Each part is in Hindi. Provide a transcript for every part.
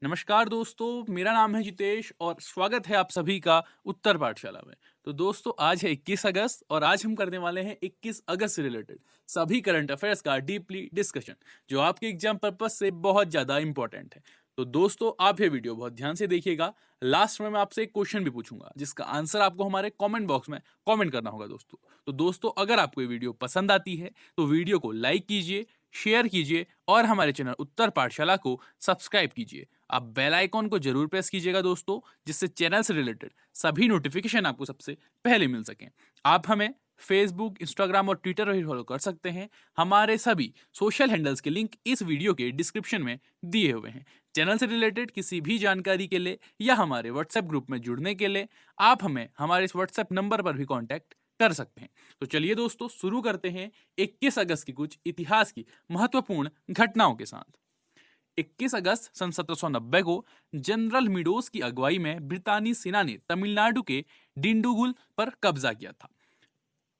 नमस्कार दोस्तों, मेरा नाम है जितेश और स्वागत है आप सभी का उत्तर पाठशाला में। तो दोस्तों आज है 21 अगस्त और आज हम करने वाले हैं 21 अगस्त से रिलेटेड सभी करंट अफेयर्स का डीपली डिस्कशन, जो आपके एग्जाम पर्पस से बहुत ज़्यादा इंपॉर्टेंट है। तो दोस्तों आप ये वीडियो बहुत ध्यान से देखिएगा। लास्ट में मैं आपसे एक क्वेश्चन भी पूछूंगा जिसका आंसर आपको हमारे कमेंट बॉक्स में कमेंट करना होगा दोस्तों। तो दोस्तों अगर आपको ये वीडियो पसंद आती है तो वीडियो को लाइक कीजिए, शेयर कीजिए और हमारे चैनल उत्तर पाठशाला को सब्सक्राइब कीजिए। आप बेल आइकॉन को जरूर प्रेस कीजिएगा दोस्तों, जिससे चैनल से रिलेटेड सभी नोटिफिकेशन आपको सबसे पहले मिल सकें। आप हमें फेसबुक, इंस्टाग्राम और ट्विटर पर भी फॉलो कर सकते हैं। हमारे सभी सोशल हैंडल्स के लिंक इस वीडियो के डिस्क्रिप्शन में दिए हुए हैं। चैनल से रिलेटेड किसी भी जानकारी के लिए या हमारे व्हाट्सएप ग्रुप में जुड़ने के लिए आप हमें हमारे इस व्हाट्सएप नंबर पर भी कॉन्टैक्ट कर सकते हैं। तो चलिए दोस्तों शुरू करते हैं 21 अगस्त की कुछ इतिहास की महत्वपूर्ण घटनाओं के साथ। 21 अगस्त सन 1790 को जनरल मिडोस की अगुवाई में ब्रितानी सेना ने तमिलनाडु के डिंडुगुल पर कब्जा किया था।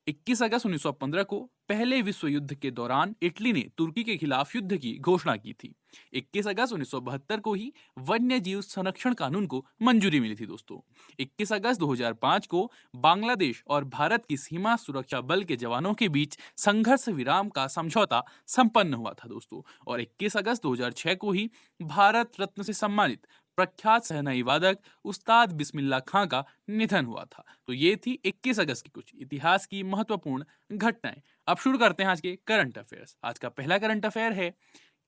21 अगस्त 1915 को पहले विश्व युद्ध के दौरान इटली ने तुर्की के खिलाफ युद्ध की घोषणा की थी। 21 अगस्त 1972 को ही वन्य जीव संरक्षण कानून को मंजूरी मिली थी दोस्तों। 21 अगस्त 2005 को बांग्लादेश और भारत की सीमा सुरक्षा बल के जवानों के बीच संघर्ष विराम का समझौता संपन्न हुआ था दोस्तों। और 21 अगस्त 2006 को ही भारत रत्न से सम्मानित प्रख्यात सहनाई वादक उस्ताद बिस्मिल्लाह खां का निधन हुआ था। तो ये थी 21 अगस्त की कुछ इतिहास की महत्वपूर्ण घटनाएं। अब शुरू करते हैं आज के करंट अफेयर्स। आज का पहला करंट अफेयर है,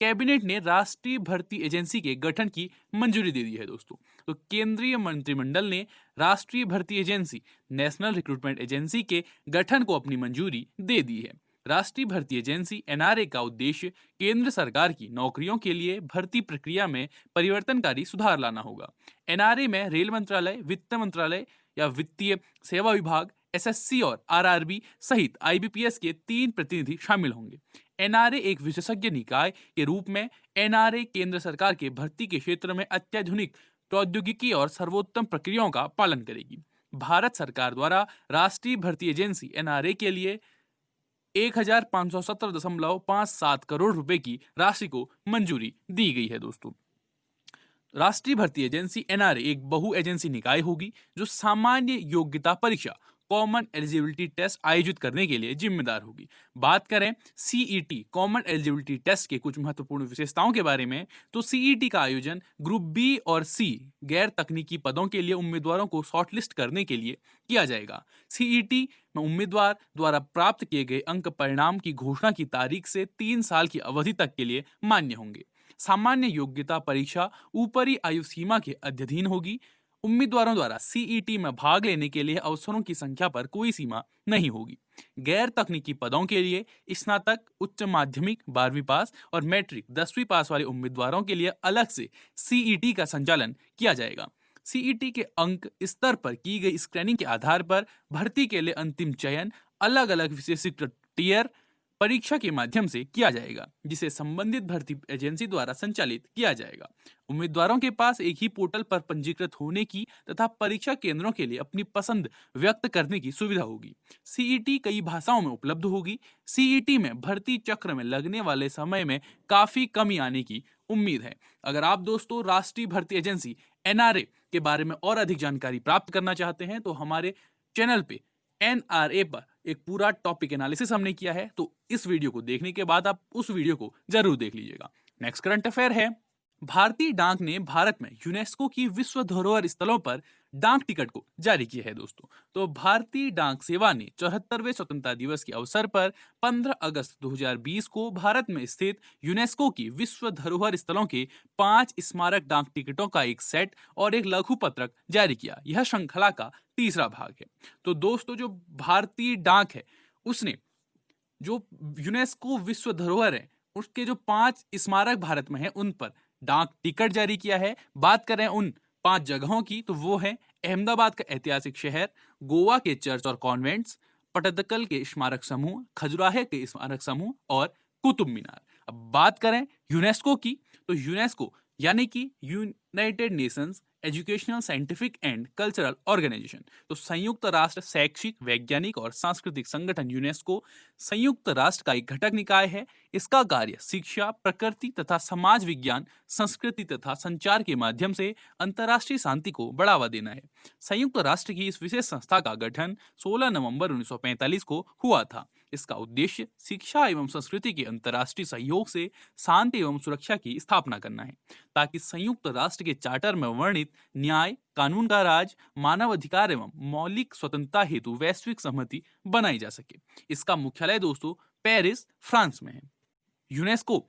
कैबिनेट ने राष्ट्रीय भर्ती एजेंसी के गठन की मंजूरी दे दी है दोस्तों। तो केंद्रीय मंत्रिमंडल ने राष्ट्रीय भर्ती एजेंसी, नेशनल रिक्रूटमेंट एजेंसी के गठन को अपनी मंजूरी दे दी है। राष्ट्रीय भर्ती एजेंसी एनआरए का उद्देश्य केंद्र सरकार की नौकरियों के लिए भर्ती प्रक्रिया में परिवर्तनकारी सुधार लाना होगा। एनआरए में रेल मंत्रालय, वित्त मंत्रालय या वित्तीय सेवा विभाग, एसएससी और आरआरबी सहित आईबीपीएस के 3 प्रतिनिधि शामिल होंगे। एनआरए एक विशेषज्ञ निकाय के रूप में एनआरए केंद्र सरकार के भर्ती के क्षेत्र में अत्याधुनिक प्रौद्योगिकी और सर्वोत्तम प्रक्रियाओं का पालन करेगी। भारत सरकार द्वारा राष्ट्रीय भर्ती एजेंसी एनआरए के लिए 1517.57 करोड़ रुपए की राशि को मंजूरी दी गई है दोस्तों। राष्ट्रीय भर्ती एजेंसी एनआरए एक बहु एजेंसी निकाय होगी जो सामान्य योग्यता परीक्षा, कॉमन एलिजिबिलिटी टेस्ट आयोजित करने के लिए जिम्मेदार होगी। बात करें सीईटी, कॉमन एलिजिबिलिटी टेस्ट के कुछ महत्वपूर्ण विशेषताओं के बारे में, तो सीईटी का आयोजन ग्रुप बी और सी गैर तकनीकी पदों के लिए उम्मीदवारों को शॉर्टलिस्ट करने के लिए किया जाएगा। सीईटी में उम्मीदवार द्वारा प्राप्त किए गए अंक परिणाम की घोषणा की तारीख से 3 साल की अवधि तक के लिए मान्य होंगे। सामान्य योग्यता परीक्षा ऊपरी आयु सीमा के अधीन होगी। उम्मीदवारों द्वारा सीईटी में भाग लेने के लिए अवसरों की संख्या पर कोई सीमा नहीं होगी। गैर तकनीकी पदों के लिए स्नातक, उच्च माध्यमिक 12वीं पास और मैट्रिक 10वीं पास वाले उम्मीदवारों के लिए अलग से सीईटी का संचालन किया जाएगा। सीईटी के अंक स्तर पर की गई स्क्रीनिंग के आधार पर भर्ती के लिए अंतिम चयन अलग अलग विशेषीकृत टियर परीक्षा के माध्यम से किया जाएगा, जिसे संबंधित भर्ती एजेंसी द्वारा संचालित किया जाएगा। उम्मीदवारों के पास एक ही पोर्टल पर पंजीकृत होने की तथा परीक्षा केंद्रों के लिए अपनी पसंद व्यक्त करने की सुविधा होगी। सीईटी कई भाषाओं में उपलब्ध होगी। सीईटी में भर्ती चक्र में लगने वाले समय में काफी कमी आने की उम्मीद है। अगर आप दोस्तों राष्ट्रीय भर्ती एजेंसी एनआरए के बारे में और अधिक जानकारी प्राप्त करना चाहते हैं तो हमारे चैनल पे एनआरए पर एक पूरा टॉपिक एनालिसिस हमने किया है, तो इस वीडियो को देखने के बाद आप उस वीडियो को जरूर देख लीजिएगा। नेक्स्ट करंट अफेयर है, भारतीय डाक ने भारत में यूनेस्को की विश्व धरोहर स्थलों पर डाक टिकट को जारी किया है दोस्तों। तो भारतीय डाक सेवा ने 74वें स्वतंत्रता दिवस के अवसर पर 15 अगस्त 2020 को भारत में स्थित यूनेस्को की विश्व धरोहर स्थलों के 5 स्मारक डाक टिकटों का एक सेट और एक लघु पत्रक जारी किया। यह श्रृंखला का तीसरा भाग है। तो दोस्तों जो भारतीय डाक है उसने जो यूनेस्को विश्व धरोहर है उसके जो 5 स्मारक भारत में है उन पर डाक टिकट जारी किया है। बात करें उन 5 जगहों की तो वो है अहमदाबाद का ऐतिहासिक शहर, गोवा के चर्च और कॉन्वेंट्स, पटदकल के स्मारक समूह, खजुराहे के स्मारक समूह और कुतुब मीनार। अब बात करें यूनेस्को की तो यूनेस्को यानी कि United Nations Educational, Scientific and Cultural Organization. तो संयुक्त राष्ट्र शैक्षिक, वैज्ञानिक और सांस्कृतिक संगठन यूनेस्को संयुक्त राष्ट्र का एक घटक निकाय है। इसका कार्य शिक्षा, प्रकृति तथा समाज विज्ञान, संस्कृति तथा संचार के माध्यम से अंतर्राष्ट्रीय शांति को बढ़ावा देना है। संयुक्त राष्ट्र की इस विशेष संस्था का गठन 16 नवंबर 1945 को हुआ था। इसका उद्देश्य शिक्षा एवं संस्कृति के अंतर्राष्ट्रीय सहयोग से शांति एवं सुरक्षा की स्थापना करना है, ताकि संयुक्त राष्ट्र के चार्टर में वर्णित न्याय, कानून का राज, मानव अधिकार एवं मौलिक स्वतंत्रता हेतु वैश्विक सहमति बनाई जा सके। इसका मुख्यालय दोस्तों पेरिस, फ्रांस में है। यूनेस्को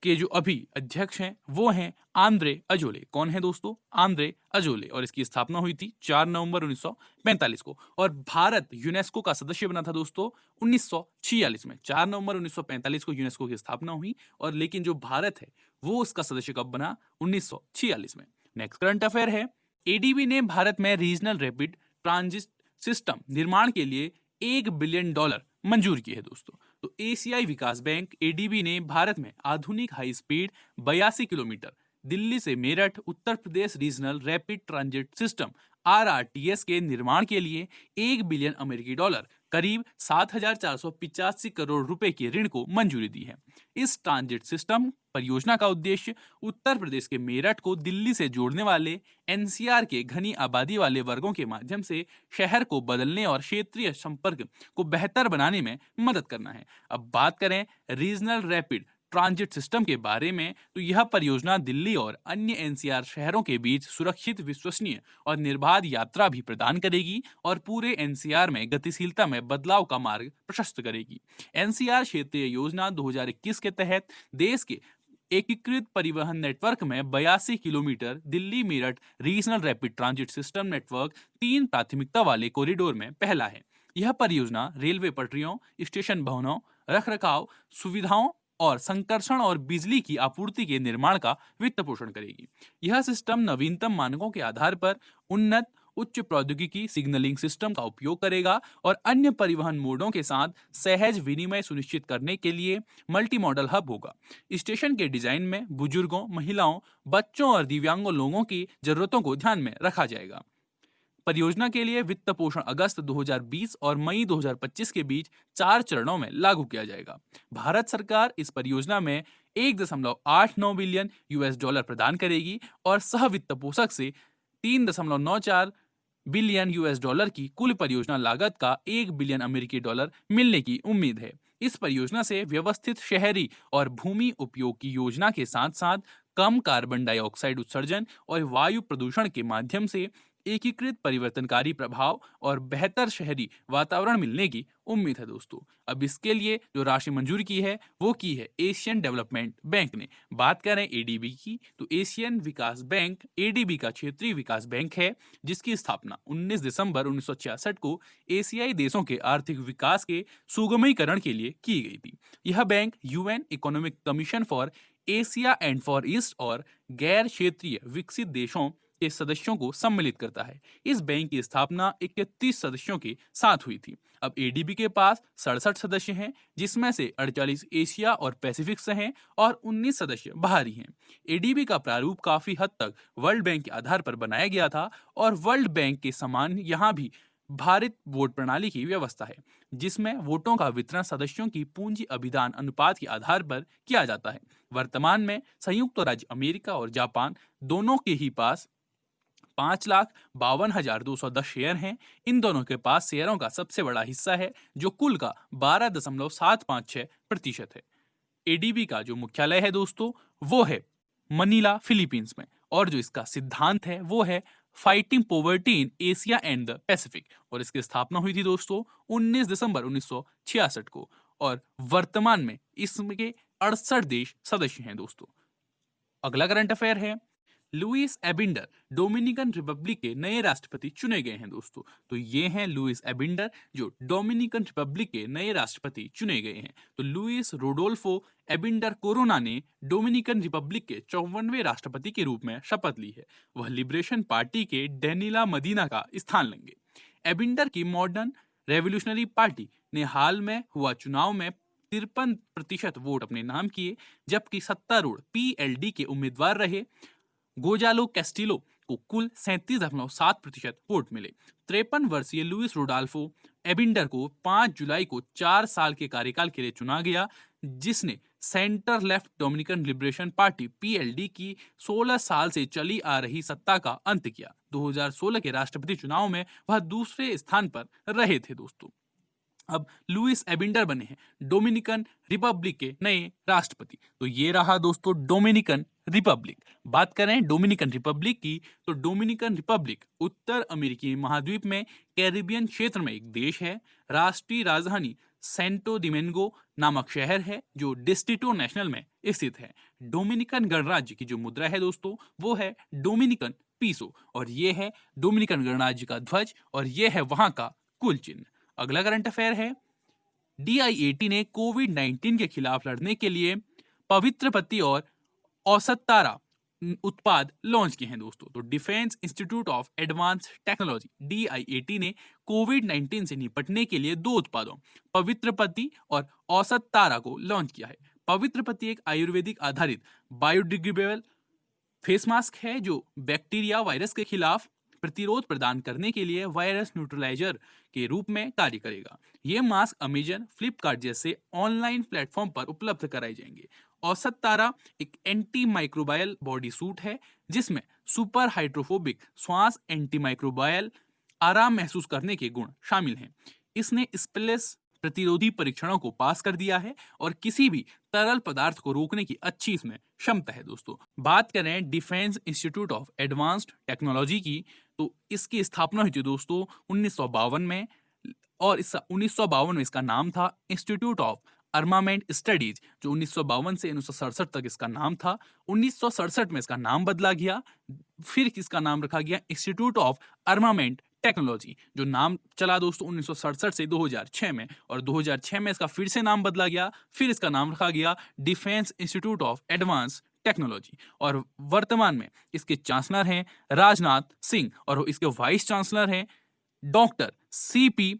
के जो अभी अध्यक्ष हैं वो हैं आंद्रे अजोले। कौन है दोस्तों? Andre Azoulay. और इसकी स्थापना हुई थी 4 नवंबर 1945 को। और भारत यूनेस्को का सदस्य बना था दोस्तों 1946 में। 4 नवंबर 1945 को यूनेस्को की स्थापना हुई, और लेकिन जो भारत है वो उसका सदस्य कब बना? 1946 में। नेक्स्ट करंट अफेयर है, एडीबी ने भारत में रीजनल रैपिड ट्रांजिट सिस्टम निर्माण के लिए $1 बिलियन मंजूर किए हैं दोस्तों। तो एशियाई विकास बैंक एडीबी ने भारत में आधुनिक हाई स्पीड 82 किलोमीटर दिल्ली से Meerut Uttar Pradesh regional rapid transit system RRTS के निर्माण के लिए $1 बिलियन करीब 7,485 करोड़ रुपए के ऋण को मंजूरी दी है। इस ट्रांजिट सिस्टम परियोजना का उद्देश्य उत्तर प्रदेश के मेरठ को दिल्ली से जोड़ने वाले एनसीआर के घनी आबादी वाले वर्गों के माध्यम से शहर को बदलने और क्षेत्रीय संपर्क को बेहतर बनाने में मदद करना है। अब बात करें रीजनल रैपिड ट्रांजिट सिस्टम के बारे में, तो यह परियोजना दिल्ली और अन्य एनसीआर शहरों के बीच सुरक्षित, विश्वसनीय और निर्बाध यात्रा भी प्रदान करेगी और पूरे एनसीआर में गतिशीलता में बदलाव का मार्ग प्रशस्त करेगी। एनसीआर क्षेत्रीय योजना 2021 के तहत देश के एकीकृत परिवहन नेटवर्क में 82 kilometre Delhi Meerut regional rapid transit system network 3 प्राथमिकता वाले कॉरिडोर में पहला है। यह परियोजना रेलवे पटरियों, स्टेशन भवनों, रखरखाव सुविधाओं और संकर्षण और बिजली की आपूर्ति के निर्माण का वित्त पोषण करेगी। यह सिस्टम नवीनतम मानकों के आधार पर उन्नत उच्च प्रौद्योगिकी सिग्नलिंग सिस्टम का उपयोग करेगा और अन्य परिवहन मोडों के साथ सहज विनिमय सुनिश्चित करने के लिए मल्टी मॉडल हब होगा। स्टेशन के डिजाइन में बुजुर्गों, महिलाओं, बच्चों और दिव्यांगों लोगों की जरूरतों को ध्यान में रखा जाएगा। परियोजना के लिए वित्त पोषण अगस्त 2020 और मई 2025 के बीच 4 चरणों में लागू किया जाएगा। भारत सरकार इस परियोजना में $1.89 बिलियन प्रदान करेगी और सह वित्त पोषक से $3.94 बिलियन की कुल परियोजना लागत का $1 बिलियन मिलने की उम्मीद है। इस परियोजना से व्यवस्थित शहरी और भूमि उपयोग की योजना के साथ साथ कम कार्बन डाइऑक्साइड उत्सर्जन और वायु प्रदूषण के माध्यम से एकीकृत परिवर्तनकारी प्रभाव और बेहतर शहरी वातावरण मिलने की उम्मीद है दोस्तों। अब इसके लिए जो राशि मंजूर की है वो की है एशियन डेवलपमेंट बैंक ने। बात करें एडीबी की, तो एशियन विकास बैंक एडीबी का क्षेत्रीय विकास बैंक है, जिसकी स्थापना 19 दिसंबर 1966 को एशियाई देशों के आर्थिक विकास के सुगमीकरण के लिए की गई थी। यह bank UN economic commission for Asia and for east और गैर क्षेत्रीय विकसित देशों के सदस्यों को सम्मिलित करता है। इस बैंक की स्थापना 31 सदस्यों के साथ हुई थी। अब एडीबी के पास 67 सदस्य हैं, जिसमें से 48 एशिया और पैसिफिक से हैं और 19 सदस्य बाहरी हैं। एडीबी का प्रारूप काफी हद तक वर्ल्ड बैंक के आधार पर बनाया गया था और वर्ल्ड बैंक के समान यहाँ भी भारित वोट प्रणाली की व्यवस्था है, जिसमें वोटों का वितरण सदस्यों की पूंजी अभिदान अनुपात के आधार पर किया जाता है। वर्तमान में संयुक्त राज्य अमेरिका और जापान दोनों के ही पास 5,52,210 शेयर हैं। इन दोनों के पास शेयरों का सबसे बड़ा हिस्सा है, जो कुल का 12.756% है। एडीबी का जो मुख्यालय है दोस्तों वो है मनीला, फिलीपींस में, और जो इसका सिद्धांत है वो है fighting poverty in Asia and the Pacific, और इसकी स्थापना हुई थी दोस्तों 19 दिसंबर 1966 को, और वर्तमान में इसके 68 देश सदस्य हैं दोस्तों। अगला करंट अफेयर है, लुइस एबिंडर डोमिनिकन रिपब्लिक के नए राष्ट्रपति चुने गए हैं दोस्तों। तो ये हैं लुइस एबिंडर, जो डोमिनिकन रिपब्लिक के नए राष्ट्रपति चुने गए हैं। तो लुइस रोडोल्फो एबिंडर कोरोना ने डोमिनिकन रिपब्लिक के 54वें राष्ट्रपति के रूप में शपथ ली है। वह लिबरेशन पार्टी के डेनिला मदीना का स्थान लेंगे। एबिंडर की मॉडर्न रेवोल्यूशनरी पार्टी ने हाल में हुआ चुनाव में 53% वोट अपने नाम किए, जबकि सत्तारूढ़ पीएलडी के उम्मीदवार रहे गोजालो कैस्टिलो को कुल 37.7% वोट मिले। 53 वर्षीय लुइस रोडाल्फो एबिंडर को 5 जुलाई को 4 साल के कार्यकाल के लिए चुना गया, जिसने centre left Dominican liberation party PLD की 16 साल से चली आ रही सत्ता का अंत किया। 2016 के राष्ट्रपति चुनाव में वह दूसरे स्थान पर रहे थे दोस्तों। अब लुइस एबिंडर बने हैं डोमिनिकन रिपब्लिक के नए राष्ट्रपति। तो ये रहा दोस्तों डोमिनिकन रिपब्लिक। बात करें डोमिनिकन रिपब्लिक की, तो डोमिनिकन रिपब्लिक उत्तर अमेरिकी महाद्वीप में कैरिबियन क्षेत्र में एक देश है। राष्ट्रीय राजधानी सेंटो डोमिंगो नामक शहर है जो डिस्ट्रिक्टो नेशनल में स्थित है। डोमिनिकन गणराज्य की जो मुद्रा है दोस्तों वो है डोमिनिकन पीसो, और ये है डोमिनिकन गणराज्य का ध्वज, और ये है वहां का कुल चिन्ह। अगला करंट अफेयर है, DIAT ने कोविड-19 के खिलाफ लड़ने के लिए पवित्र पत्ती और औसत तारा उत्पाद लॉन्च किए हैं दोस्तों। तो defence institute of advance technology DIAT ने कोविड-19 से निपटने के लिए 2 उत्पादों पवित्र पत्ती और औसत तारा को लॉन्च किया है। पवित्र पत्ती एक आयुर्वेदिक आधारित बायोडिग्रेडेबल फेस मास्क है जो बैक्टीरिया वायरस के खिलाफ प्रतिरोध प्रदान करने के लिए वायरस न्यूट्रलाइजर के रूप में कार्य करेगा। ये मास्क अमेजन, फ्लिपकार्ट जैसे ऑनलाइन प्लेटफॉर्म पर उपलब्ध कराए जाएंगे। औसत तारा एक एंटी माइक्रोबायल बॉडी सूट है जिसमें सुपर हाइड्रोफोबिक श्वास एंटी माइक्रोबायल आराम महसूस करने के गुण शामिल हैं। इसने स्प्लेश प्रतिरोधी परीक्षणों को पास कर दिया है और किसी भी तरल पदार्थ को रोकने की अच्छी इसमें क्षमता है दोस्तों। बात करें defence institute of advanced technology की, तो इसकी स्थापना हुई थी दोस्तों 1952 में, और इस 1952 में इसका नाम था इंस्टीट्यूट ऑफ आर्मामेंट स्टडीज, जो 1952 से 1967 तक इसका नाम था। 1967 में इसका नाम बदला गया, फिर इसका नाम रखा गया इंस्टीट्यूट ऑफ आर्मामेंट टेक्नोलॉजी, जो नाम चला दोस्तों 1967 से 2006 में, और 2006 में इसका फिर से नाम बदला गया, फिर इसका नाम रखा गया defence institute of advance technology. और वर्तमान में इसके चांसलर हैं राजनाथ सिंह और इसके वाइस चांसलर हैं डॉक्टर CP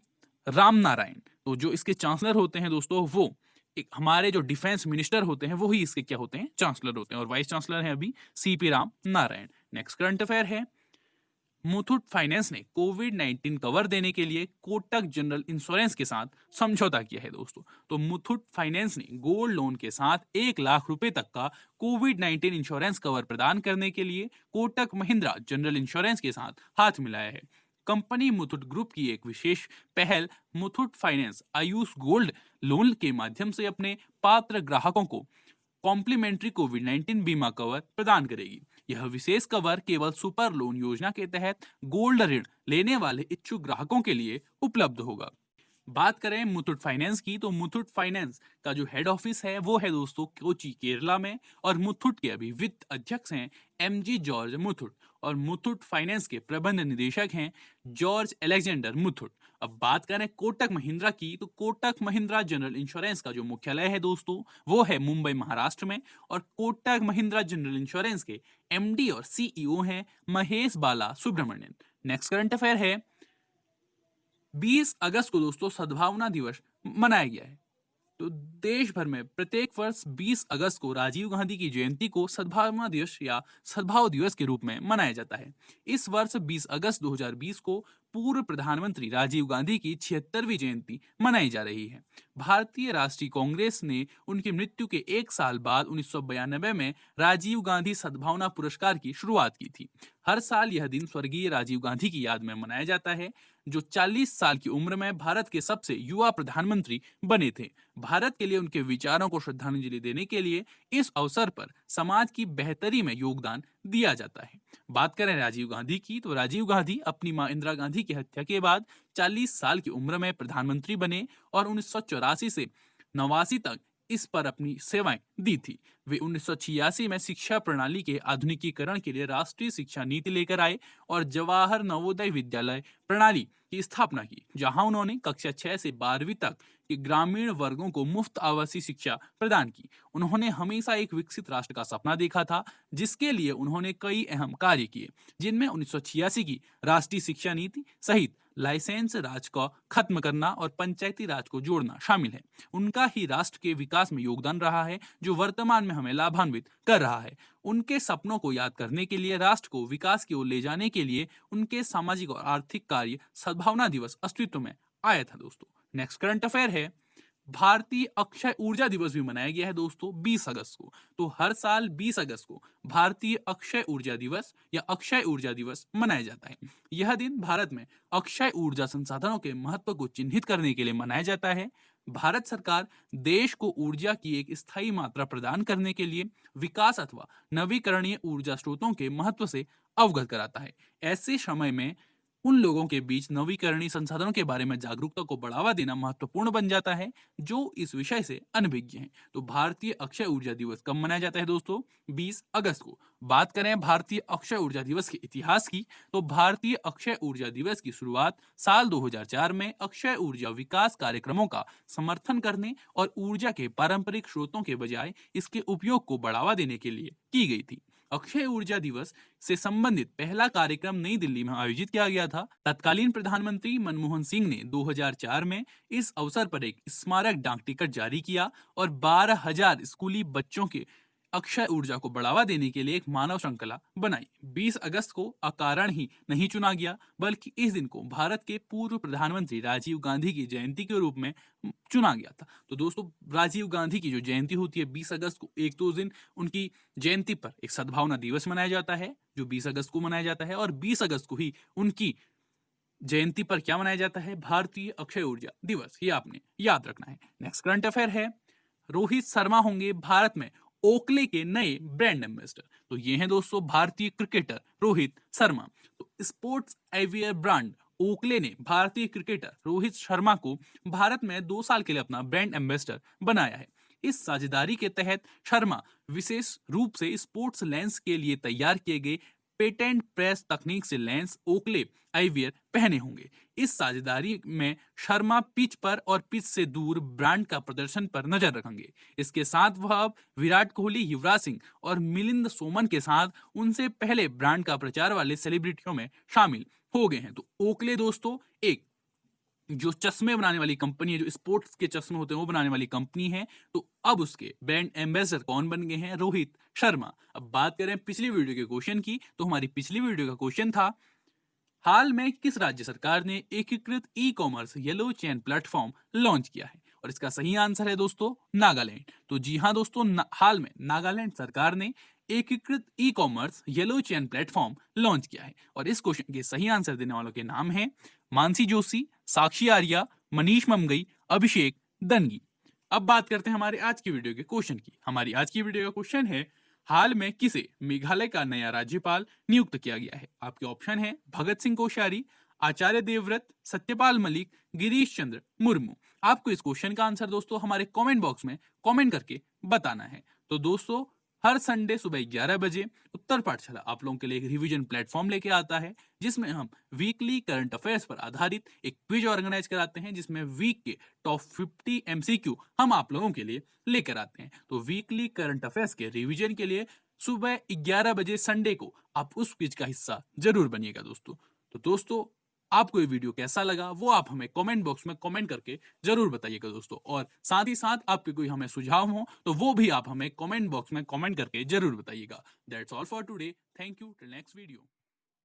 रामनारायण। तो जो इसके चांसलर होते हैं दोस्तों वो एक हमारे जो डिफेंस मिनिस्टर होते हैं वो ही इसके क्या होते हैं, चांसलर होते हैं, और वाइस चांसलर हैं अभी CP Ramnarayan. Next current affair है, मुथूट फाइनेंस ने कोविड-19 कवर देने के लिए कोटक जनरल इंश्योरेंस के साथ समझौता किया है दोस्तों। तो मुथूट फाइनेंस ने गोल्ड लोन के साथ 1 लाख रुपए तक का कोविड-19 इंश्योरेंस कवर प्रदान करने के लिए कोटक महिंद्रा जनरल इंश्योरेंस के साथ हाथ मिलाया है। कंपनी मुथूट ग्रुप की एक विशेष पहल Muthoot finance Ayush gold loan के माध्यम से अपने पात्र ग्राहकों को कॉम्प्लीमेंट्री कोविड-19 बीमा कवर प्रदान करेगी। यह विशेष कवर केवल सुपर लोन योजना के तहत गोल्ड ऋण लेने वाले इच्छुक ग्राहकों के लिए उपलब्ध होगा। बात करें मुथूट फाइनेंस की, तो मुथूट फाइनेंस का जो हेड ऑफिस है वो है दोस्तों कोची केरला में, और मुथूट के अभी वित्त अध्यक्ष हैं MG जॉर्ज मुथूट, और मुथूट फाइनेंस के प्रबंध निदेशक हैं जॉर्ज अलेक्जेंडर मुथूट। अब बात करें कोटक महिंद्रा की, तो कोटक महिंद्रा जनरल इंश्योरेंस का जो मुख्यालय है दोस्तों वो है मुंबई महाराष्ट्र में, और कोटक महिंद्रा जनरल इंश्योरेंस के MD और CEO हैं महेश बाला सुब्रमण्यन। नेक्स्ट करंट अफेयर है, 20 अगस्त को दोस्तों सद्भावना दिवस मनाया गया है। तो देश भर में प्रत्येक वर्ष 20 अगस्त को राजीव गांधी की जयंती को सद्भावना दिवस या सद्भाव दिवस के रूप में मनाया जाता है। इस वर्ष 20 अगस्त 2020 को पूर्व प्रधानमंत्री राजीव गांधी की 76वीं जयंती मनाई जा रही है। भारतीय राष्ट्रीय कांग्रेस ने उनकी मृत्यु के 1 साल बाद 1992 में राजीव गांधी सद्भावना पुरस्कार की शुरुआत की थी। हर साल यह दिन स्वर्गीय राजीव गांधी की याद में मनाया जाता है, जो 40 साल की उम्र में भारत के सबसे युवा प्रधानमंत्री बने थे। भारत के लिए उनके विचारों को श्रद्धांजलि देने के लिए इस अवसर पर समाज की बेहतरी में योगदान दिया जाता है। बात करें राजीव गांधी की, तो राजीव गांधी अपनी मां इंदिरा गांधी की हत्या के बाद 40 साल की उम्र में प्रधानमंत्री बने और 1984 से 89 तक इस पर अपनी सेवाएं दी थी। वे 1986 में शिक्षा प्रणाली के आधुनिकीकरण के लिए राष्ट्रीय शिक्षा नीति लेकर आए और जवाहर नवोदय विद्यालय प्रणाली की स्थापना की, जहां उन्होंने कक्षा 6 से 12वीं तक के ग्रामीण वर्गों को मुफ्त आवासीय शिक्षा प्रदान की। उन्होंने हमेशा एक विकसित राष्ट्र का सपना देखा था, जिसके लिए उन्होंने कई अहम कार्य किए, जिनमें 1986 की राष्ट्रीय शिक्षा नीति सहित लाइसेंस राज को खत्म करना और पंचायती राज को जोड़ना शामिल है। उनका ही राष्ट्र के विकास में योगदान रहा है, जो वर्तमान में हमें लाभान्वित कर रहा है। उनके सपनों को याद करने के लिए, राष्ट्र को विकास की ओर ले जाने के लिए उनके सामाजिक और आर्थिक कार्य सद्भावना दिवस अस्तित्व में आया था दोस्तों। नेक्स्ट करंट अफेयर है, भारतीय अक्षय ऊर्जा दिवस भी मनाया गया है दोस्तों 20 अगस्त को। तो हर साल 20 अगस्त को भारतीय अक्षय ऊर्जा दिवस या अक्षय ऊर्जा दिवस मनाया जाता है। यह दिन भारत में अक्षय ऊर्जा संसाधनों के महत्व को चिन्हित करने के लिए मनाया जाता है। भारत सरकार देश को ऊर्जा की एक स्थायी मात्रा प्रदान करने के लिए विकास अथवा नवीकरणीय ऊर्जा स्रोतों के महत्व से अवगत कराता है। ऐसे समय में उन लोगों के बीच नवीकरणीय संसाधनों के बारे में जागरूकता को बढ़ावा देना महत्वपूर्ण बन जाता है, जो इस विषय से अनभिज्ञ हैं। तो भारतीय अक्षय ऊर्जा दिवस कब मनाया जाता है दोस्तों? 20 अगस्त को। बात करें भारतीय अक्षय ऊर्जा दिवस के इतिहास की, तो भारतीय अक्षय ऊर्जा दिवस की शुरुआत साल 2004 में अक्षय ऊर्जा विकास कार्यक्रमों का समर्थन करने और ऊर्जा के पारंपरिक स्रोतों के बजाय इसके उपयोग को बढ़ावा देने के लिए की गई थी। अक्षय ऊर्जा दिवस से संबंधित पहला कार्यक्रम नई दिल्ली में आयोजित किया गया था। तत्कालीन प्रधानमंत्री मनमोहन सिंह ने 2004 में इस अवसर पर एक स्मारक डाक टिकट जारी किया और 12,000 स्कूली बच्चों के अक्षय ऊर्जा को बढ़ावा देने के लिए एक मानव श्रृंखला बनाई। 20 अगस्त को अकारण ही नहीं चुना गया, बल्कि इस दिन को भारत के पूर्व प्रधानमंत्री राजीव गांधी की जयंती के रूप में चुना गया था। तो दोस्तों, राजीव गांधी की जो जयंती होती है 20 अगस्त को, एक दो दिन उनकी जयंती पर एक सद्भावना दिवस मनाया जाता है जो 20 अगस्त को मनाया जाता है, और 20 अगस्त को ही उनकी जयंती पर क्या मनाया जाता है? भारतीय अक्षय ऊर्जा दिवस। ये आपने याद रखना है। नेक्स्ट करंट अफेयर है, रोहित शर्मा होंगे भारत में ओकले के नए ब्रांड एम्बेसडर। तो ये हैं दोस्तों भारतीय क्रिकेटर रोहित शर्मा। तो स्पोर्ट्स एवियर ब्रांड ओकले ने भारतीय क्रिकेटर रोहित शर्मा को भारत में 2 साल के लिए अपना ब्रांड एम्बेसडर बनाया है। इस साझेदारी के तहत शर्मा विशेष रूप से स्पोर्ट्स लेंस के लिए तैयार किए गए पेटेंट प्रेस तकनीक से लेंस ओकले आईवियर पहने होंगे। इस साझेदारी में शर्मा पिच पर और पिच से दूर ब्रांड का प्रदर्शन पर नजर रखेंगे। इसके साथ वह अब विराट कोहली, युवराज सिंह और मिलिंद सोमन के साथ उनसे पहले ब्रांड का प्रचार वाले सेलिब्रिटियों में शामिल हो गए हैं। तो ओकले दोस्तों एक जो चश्मे बनाने वाली कंपनी है, जो स्पोर्ट्स के चश्मे होते हैं वो बनाने वाली कंपनी है। तो अब उसके ब्रांड एम्बेसडर कौन बन गए हैं? रोहित शर्मा। अब बात करें पिछली वीडियो के क्वेश्चन की, तो हमारी पिछली वीडियो का क्वेश्चन था, हाल में किस राज्य सरकार ने एकीकृत e commerce yellow chain platform launch किया है? और इसका सही आंसर है दोस्तों नागालैंड। तो जी हाँ दोस्तों, हाल में नागालैंड सरकार ने एकीकृत e commerce yellow chain platform launch किया है। और इस क्वेश्चन के सही आंसर देने वालों के नाम हैं मानसी जोशी, साक्षी आर्या, मनीष ममगई, अभिषेक दनगी। अब बात करते हैं हमारे आज की वीडियो के क्वेश्चन की। हमारी आज की वीडियो का क्वेश्चन है, हाल में किसे मेघालय का नया राज्यपाल नियुक्त किया गया है? आपके ऑप्शन है भगत सिंह कोश्यारी, आचार्य देवव्रत, सत्यपाल मलिक, गिरीश चंद्र मुर्मू। आपको इस क्वेश्चन का आंसर दोस्तों हमारे कमेंट बॉक्स में कमेंट करके बताना है। तो दोस्तों, हर संडे सुबह 11 बजे उत्तर पाठशाला आप लोगों के लिए एक रिवीजन प्लेटफॉर्म लेके आता है, जिसमें हम वीकली करंट अफेयर्स पर आधारित एक क्विज ऑर्गेनाइज कराते हैं, जिसमें वीक के टॉप 50 एमसीक्यू हम आप लोगों के लिए लेकर आते हैं। तो वीकली करंट अफेयर्स के रिवीजन के लिए सुबह 11 बजे संडे को आप उस क्विज का हिस्सा जरूर बनिएगा दोस्तों। तो दोस्तों, आपको ये वीडियो कैसा लगा वो आप हमें कमेंट बॉक्स में कमेंट करके जरूर बताइएगा दोस्तों। और साथ ही साथ आपके कोई हमें सुझाव हो तो वो भी आप हमें कमेंट बॉक्स में कमेंट करके जरूर बताइएगा। That's all for today. Thank you. Till next video.